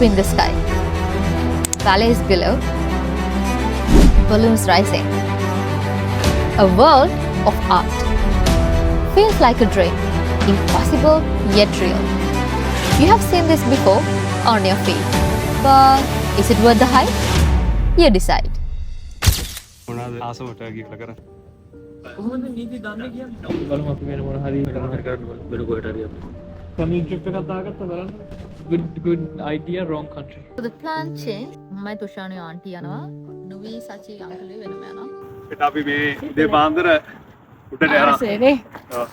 in the sky, valleys below, balloons rising. A world of art. Feels like a dream, impossible yet real. You have seen this before on your feed, but is it worth the hype? You decide. Good idea, wrong country. So the plan change. මමයි තුෂානි aunty යනවා. නුවී සචි අංකලේ වෙනම යනවා. ඒත් අපි මේ උදේ පාන්දර උඩට යනවා. සේනේ. ඔව්.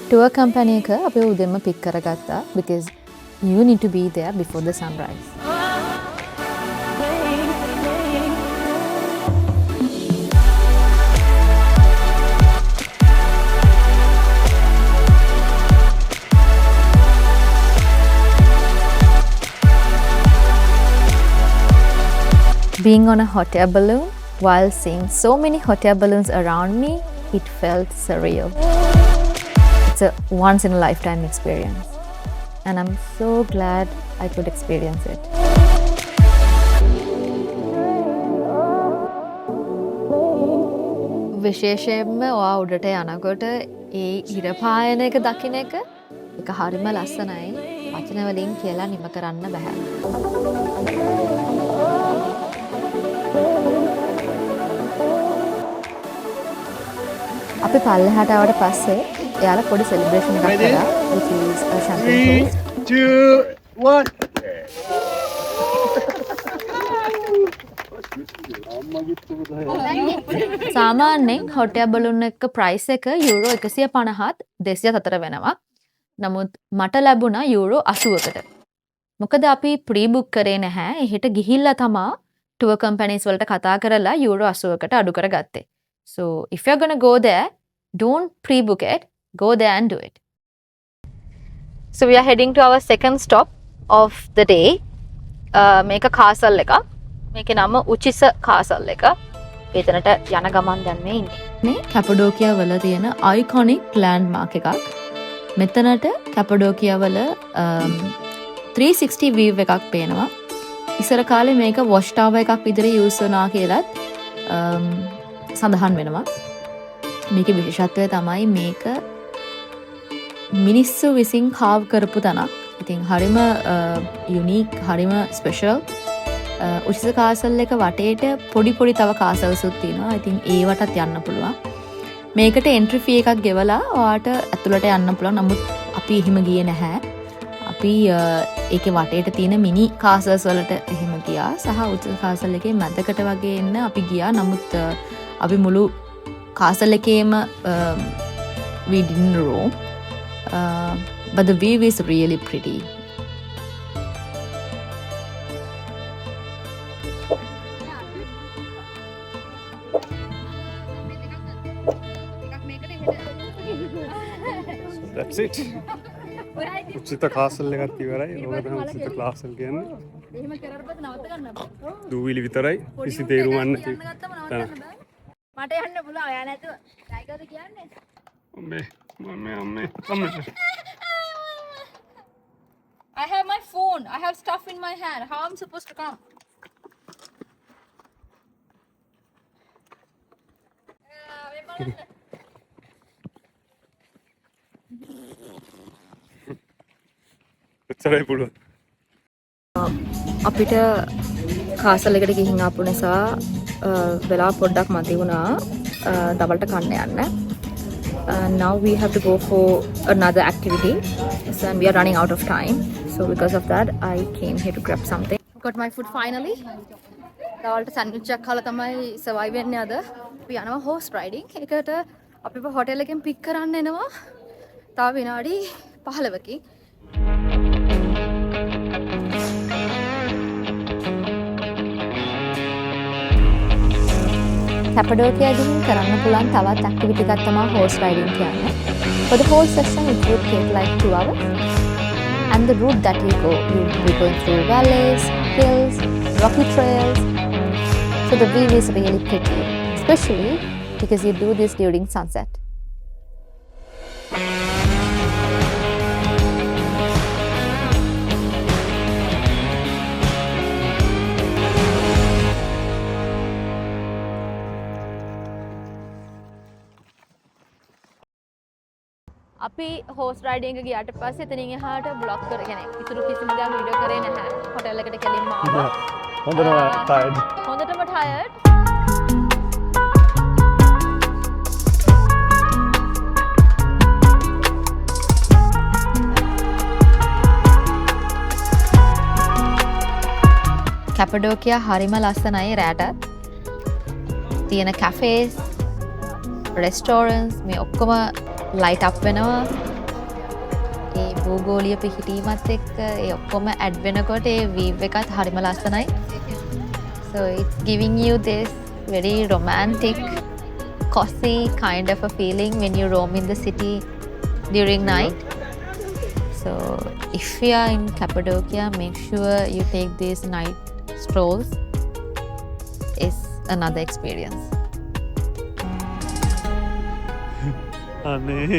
Tour company එක අපි උදේම pick කරගත්තා because you need to be there before the sunrise. Being on a hot air balloon while seeing so many hot air balloons around me, it felt surreal. It's a once in a lifetime experience, and I'm so glad I could experience it. විශේෂයෙන්ම ඔයා උඩට යනකොට ඒ ඉර පායන එක දකින්න එක හරිම ලස්සනයි. වචන වලින් කියලා නිම කරන්න බෑ. අපි පල්ලෙහාට ආවට පස්සේ එයාලා පොඩි සෙලිබ්‍රේෂන් එකක් කරා which is a champagne toast. 2 1 සාමාන්‍යයෙන් hot air balloon එක price එක යූරෝ 150ත් 204 වෙනවා. නමුත් මට ලැබුණා යූරෝ 80කට. මොකද අපි pre book කරේ නැහැ. එහෙට ගිහිල්ලා තමා tour companies වලට කතා කරලා යූරෝ 80කට අඩු කරගත්තේ. So if you're going to go there, don't pre-book it. Go there and do it. So we are heading to our second stop of the day. මේක කාසල් එක. මේකේ නම උචිස කාසල් එක. එතනට යන ගමන් දැන් මේ ඉන්නේ. මේ කැපඩෝකියා වල තියෙන iconic landmark එකක්. මෙතනට කැපඩෝකියා වල 360 view එකක් පේනවා. ඉස්සර කාලේ මේක watch tower එකක් විදිහට use වුණා කියලාත් සඳහන් වෙනවා. මේකේ විශේෂත්වය තමයි මේක මිනිස්සු විසින් carve කරපු තැනක්. ඉතින් හරිම unique, හරිම special. උචිත කාසල් එක වටේට පොඩි පොඩි තව කාසල්ස්ුත් තියෙනවා. ඉතින් ඒවටත් යන්න පුළුවන්. මේකට entry fee එකක් ගෙවලා ඔයාට ඇතුළට යන්න පුළුවන්. නමුත් අපි එහෙම ගියේ නැහැ. අපි ඒකේ වටේට තියෙන මිනි කාසල්ස් වලට එහෙම ගියා. සහ උචිත කාසල් එකේ මැදකට වගේ එන්න අපි ගියා. නමුත් අපි මුළු කාසල් එකේම we didn't roam, but the view is really pretty. That's it. Uchitha castle එකක් ඉවරයි. ඕක තමයි උචිත කාසල් කියන්නේ. එහෙම කරලා බත් නවත්ත ගන්න බෑ. දූවිලි විතරයි. කිසි තේරුමක් නැති. මට යන්න පුළුවන්. ඔයා නැතුව. ටයිගර්ද කියන්නේ? අම්මේ. I have my phone. I have stuff in my hand. How I'm supposed to come? අපිට කාසල් එකට ගිහින් ආපු නිසා වෙලා පොඩ්ඩක් මදි වුණා දවල්ට කන්න යන්න. Now we have to go for another activity. So we are running out of time. So because of that I came here to grab something. Got my food finally. දවල්ට සැන්ඩ්විච් එකක් කාලා තමයි survive වෙන්නේ අද. අපි යනවා horse riding. ඒකට අපිව හොටෙල් එකෙන් පික් කරන්න එනවා. තව විනාඩි 15කින්. Cappadocia ගිහින් කරන්න පුළුවන් තවත් activity එකක් තමයි horse riding කියන්නේ. For the whole session it would take like 2 hours. And the route that we go, we're going through valleys, hills, rocky trails. So the view is really pretty, especially because you do this during sunset. අපි hose riding එක ගියාට පස්සේ එතනින් එහාට block කරගෙන ඉතුරු කිසිම දෙයක් වීඩියෝ කරේ නැහැ. හොටෙල් එකට කෙලින්ම ආවා. හොඳටම tired. හොඳටම tired. කැපඩෝකියා හරිම ලස්සනයි රැටත්. තියෙන කැෆේස්, රෙස්ටෝරන්ට්ස් මේ ඔක්කොම ලයිට් අප් වෙනවා. ඒ භූගෝලීය පිහිටීමත් එක්ක ඒ ඔක්කොම ඇඩ් වෙනකොට ඒ වීව් එකත් හරිම ලස්සනයි. So it's giving you this very romantic, cozy kind of a feeling when you roam in the city during night. So if you are in Cappadocia, make sure you take these night strolls. It's another experience. අනේ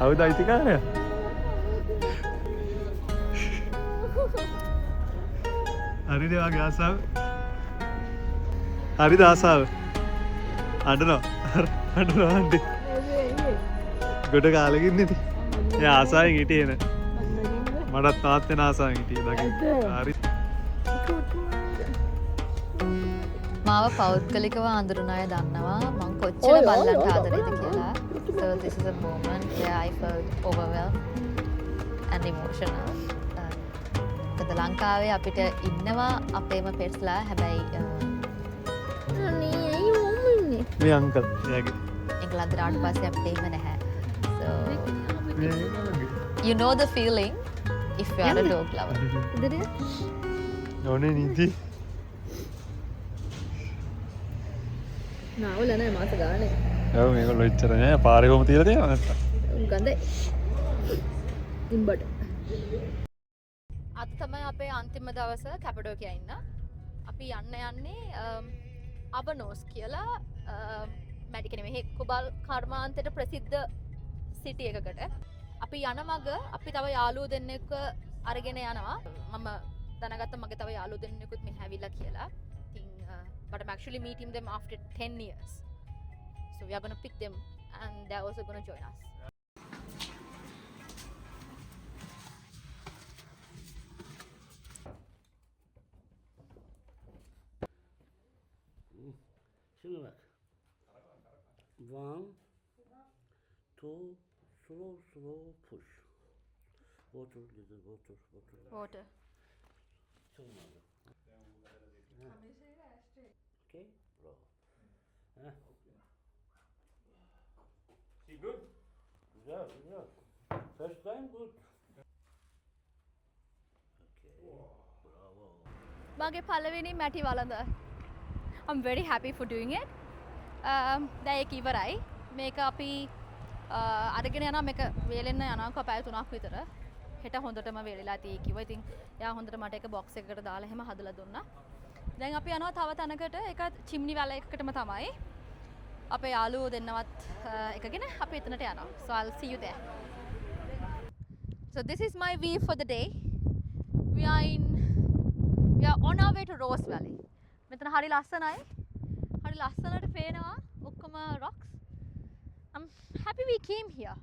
අවුද අයිතිකාරය හරිද වගේ ආසාව හරිද ආසාව අඩනවා අන්ටි ගොඩ කාලෙකින් ඉති ඒ ආසාවෙන් හිටියේ නේ මටත් තාත් වෙන ආසාවෙන් හිටියේ දකින්න හරි මාව පෞද්ගලිකව අඳුරන අය දන්නවා මං කොච්චර බල්ලන්ට ආදරේද කියලා. So this is a moment where I felt overwhelmed and emotional. මොකද ලංකාවේ අපිට ඉන්නවා අපේම පෙට්ස්ලා හැබැයි මේ අංකල් එයාගේ එංගලන්තයට ආවට පස්සේ අපිට එහෙම නැහැ. So you know the feeling if you are a dog lover. ඕනේ නීති නාවල නෑ මාස ගානේ. ඔව් මේගොල්ලෝ ඉච්චර නෑ පාරේ කොහම තියලා තියෙනවද නැත්තම්. ගඳයි. ඉම්බට. අද තමයි අපේ අන්තිම දවස කැපඩෝකියා ඉන්න. අපි යන්නේ අවනෝස් කියලා මැඩික නෙමෙයි කුබල් කර්මාන්තයට ප්‍රසිද්ධ සිටි එකකට. අපි යන මග අපි තව යාළුවෝ දෙන්නෙක් අරගෙන යනවා. මම දැනගත්තා මගේ තව යාළුවෝ දෙන්නෙකුත් මෙහි ඇවිල්ලා කියලා. But I'm actually meeting them after 10 years. So we are going to pick them and they're also going to join us. Relax. 1, 2, slow push. Water, little water. Water. Okay, bro. See good? Yeah. First time good. Okay. Bravo. මගේ පළවෙනි මැටි වළඳ. I'm very happy for doing it. දැන් ඒක ඉවරයි. මේක අපි අරගෙන යනවා මේක වේලෙන්න යනවා පැය 3ක් විතර. හෙට හොඳටම වේලිලා තියෙයි කිව්වා. ඉතින් එයා හොඳට මට ඒක බොක්ස් එකකට දාලා එහෙම හදලා දුන්නා. දැන් අපි යනවා තව තැනකට ඒක චිම්නි වැල එකකටම තමයි. අපේ යාළුවෝ දෙන්නවත් එකගෙන අපි එතනට යනවා. So I'll see you there. So this is my view for the day. We are on our way to Rose Valley. මෙතන හරි ලස්සනයි. හරි ලස්සනට පේනවා ඔක්කොම rocks. I'm happy we came here.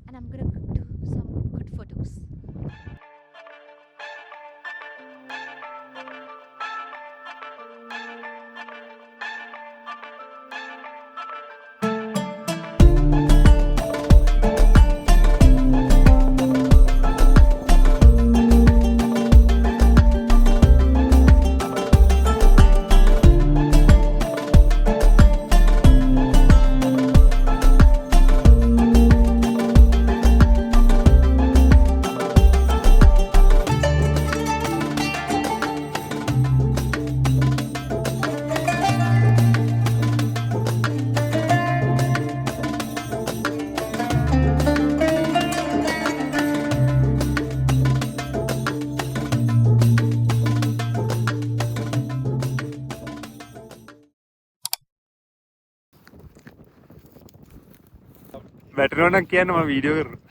And I'm going to do some good photos. වැටෙනවා නම් කියන්න මම වීඩියෝ කරනවා.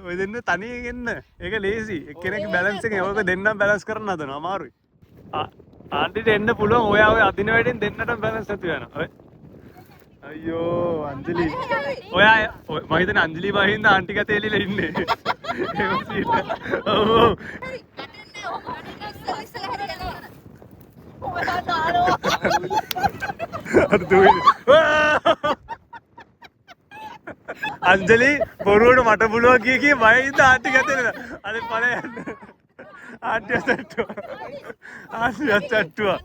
ඔය දෙන්න තනියෙන් එන්න. ඒක ලේසි. එක්කෙනෙක් බැලන්ස් එකෙන් ඔයක දෙන්නම් බැලන්ස් කරන්න හදනවා. අමාරුයි. ආන්ටිට එන්න පුළුවන්. ඔයා ඔය අදින වැඩෙන් දෙන්නටම බැලන්ස් නැති වෙනවා. ඔය අයියෝ අංජලි. ඔයා මම හිතන්නේ අංජලි වහින්ද ආන්ටි ගතේ එලිලා ඉන්නේ. ඔව් ඔව්. අංජලි බොරුවට මට පුළුවන් කිය කී වහින්ද ආන්ටි ගතේ නේද? අනේ පණ යන්න. ආන්ටි අසට්ටුවා. ආන්ටි අසට්ටුවා.